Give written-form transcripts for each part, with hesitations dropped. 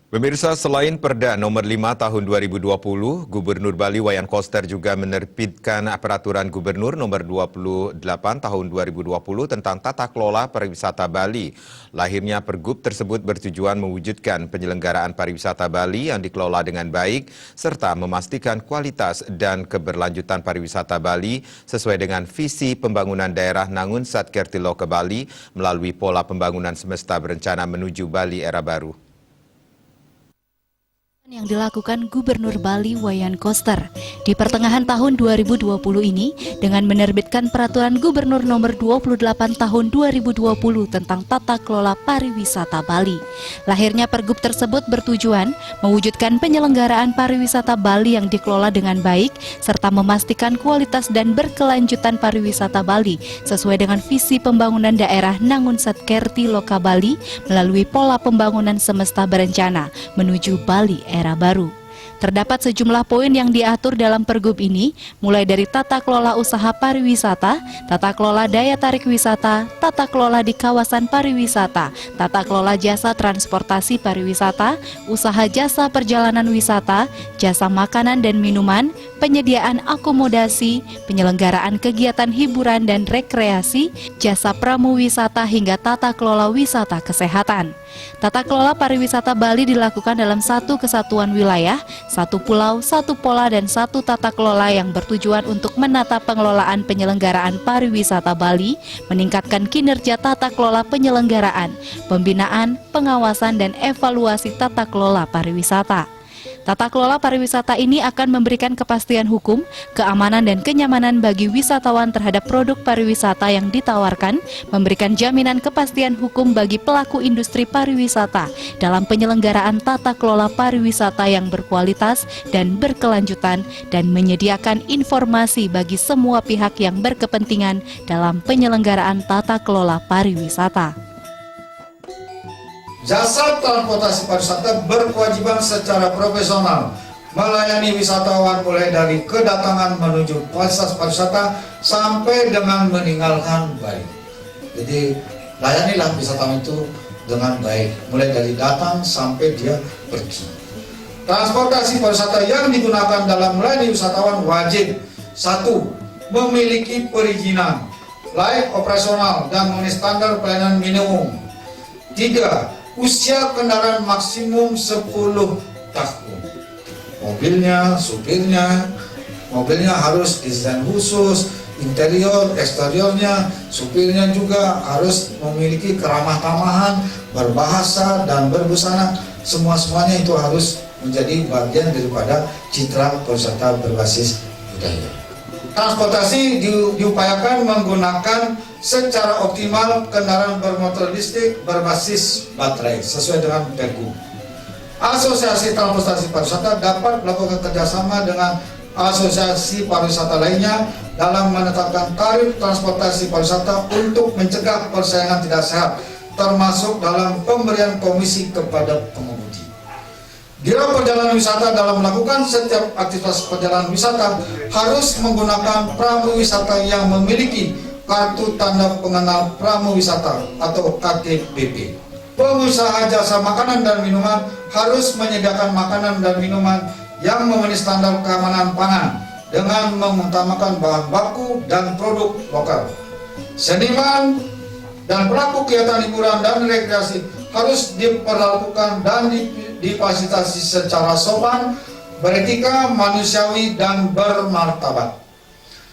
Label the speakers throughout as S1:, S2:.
S1: Pemirsa, selain Perda Nomor 5 Tahun 2020, Gubernur Bali Wayan Koster juga menerbitkan Peraturan Gubernur Nomor 28 Tahun 2020 tentang tata kelola pariwisata Bali. Lahirnya Pergub tersebut bertujuan mewujudkan penyelenggaraan pariwisata Bali yang dikelola dengan baik, serta memastikan kualitas dan keberlanjutan pariwisata Bali sesuai dengan visi pembangunan daerah Nangun Satkertiloka Bali melalui pola pembangunan semesta berencana menuju Bali era baru.
S2: Yang dilakukan Gubernur Bali Wayan Koster di pertengahan tahun 2020 ini dengan menerbitkan Peraturan Gubernur Nomor 28 Tahun 2020 tentang tata kelola pariwisata Bali. Lahirnya Pergub tersebut bertujuan mewujudkan penyelenggaraan pariwisata Bali yang dikelola dengan baik serta memastikan kualitas dan berkelanjutan pariwisata Bali sesuai dengan visi pembangunan daerah Nangun Satkertiloka Bali melalui pola pembangunan semesta berencana menuju Bali era baru. Terdapat sejumlah poin yang diatur dalam Pergub ini, mulai dari tata kelola usaha pariwisata, tata kelola daya tarik wisata, tata kelola di kawasan pariwisata, tata kelola jasa transportasi pariwisata, usaha jasa perjalanan wisata, jasa makanan dan minuman, penyediaan akomodasi, penyelenggaraan kegiatan hiburan dan rekreasi, jasa pramuwisata hingga tata kelola wisata kesehatan. Tata kelola pariwisata Bali dilakukan dalam satu kesatuan wilayah, satu pulau, satu pola, dan satu tata kelola yang bertujuan untuk menata pengelolaan penyelenggaraan pariwisata Bali, meningkatkan kinerja tata kelola penyelenggaraan, pembinaan, pengawasan, dan evaluasi tata kelola pariwisata. Tata kelola pariwisata ini akan memberikan kepastian hukum, keamanan dan kenyamanan bagi wisatawan terhadap produk pariwisata yang ditawarkan, memberikan jaminan kepastian hukum bagi pelaku industri pariwisata dalam penyelenggaraan tata kelola pariwisata yang berkualitas dan berkelanjutan, dan menyediakan informasi bagi semua pihak yang berkepentingan dalam penyelenggaraan tata kelola pariwisata.
S3: Jasa transportasi pariwisata berkewajiban secara profesional melayani wisatawan mulai dari kedatangan menuju fasilitas pariwisata sampai dengan meninggalkan Bali. Jadi layanilah wisatawan itu dengan baik, mulai dari datang sampai dia pergi. Transportasi pariwisata yang digunakan dalam melayani wisatawan wajib: 1. Memiliki perizinan layak operasional dan memenuhi standar pelayanan minimum. 3. Usia kendaraan maksimum 10 tahun. Mobilnya, supirnya, mobilnya harus desain khusus, interior, eksteriornya, supirnya juga harus memiliki keramah tamahan, berbahasa dan berbusana. Semuanya itu harus menjadi bagian daripada citra pariwisata berbasis budaya. Transportasi diupayakan menggunakan secara optimal kendaraan bermotor listrik berbasis baterai sesuai dengan Pergub. Asosiasi transportasi pariwisata dapat melakukan kerjasama dengan asosiasi pariwisata lainnya dalam menetapkan tarif transportasi pariwisata untuk mencegah persaingan tidak sehat, termasuk dalam pemberian komisi kepada pengemudi. Biro Perjalanan Wisata dalam melakukan setiap aktivitas perjalanan wisata harus menggunakan pramu wisata yang memiliki Kartu Tanda Pengenal Pramu Wisata atau KTPP. Pengusaha jasa makanan dan minuman harus menyediakan makanan dan minuman yang memenuhi standar keamanan pangan dengan mengutamakan bahan baku dan produk lokal. Seniman dan pelaku kegiatan hiburan dan rekreasi harus diperlakukan dan difasilitasi secara sopan, beretika, manusiawi, dan bermartabat.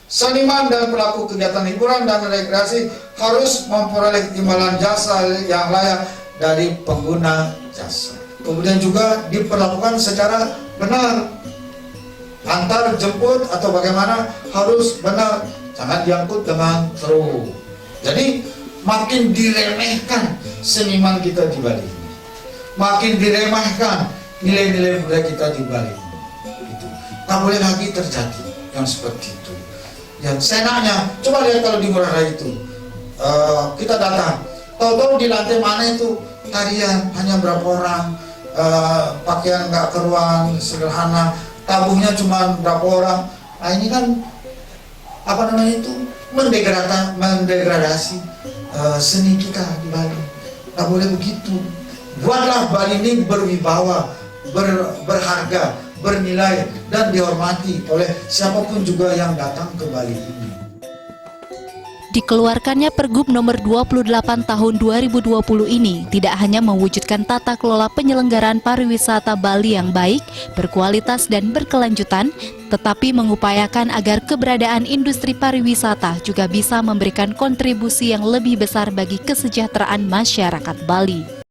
S3: Seniman dan pelaku kegiatan hiburan dan rekreasi harus memperoleh imbalan jasa yang layak dari pengguna jasa. Kemudian juga diperlakukan secara benar. Antar jemput atau bagaimana harus benar, jangan diangkut dengan truk. Jadi makin diremehkan seniman kita di Bali, makin diremehkan nilai-nilai budaya kita di Bali. Itu tak boleh lagi terjadi yang seperti itu. Yang senangnya, coba lihat kalau di Ngurah Rai itu kita datang, tahu-tahu di lantai mana itu tarian hanya berapa orang, pakaian nggak keruan, sederhana, tabuhnya cuma berapa orang. Nah ini kan apa namanya itu mendegradasi seni kita di Bali. Nggak boleh begitu. Buatlah Bali ini berwibawa, berharga, bernilai, dan dihormati oleh siapapun juga yang datang ke Bali ini.
S2: Dikeluarkannya Pergub nomor 28 tahun 2020 ini tidak hanya mewujudkan tata kelola penyelenggaraan pariwisata Bali yang baik, berkualitas dan berkelanjutan, tetapi mengupayakan agar keberadaan industri pariwisata juga bisa memberikan kontribusi yang lebih besar bagi kesejahteraan masyarakat Bali.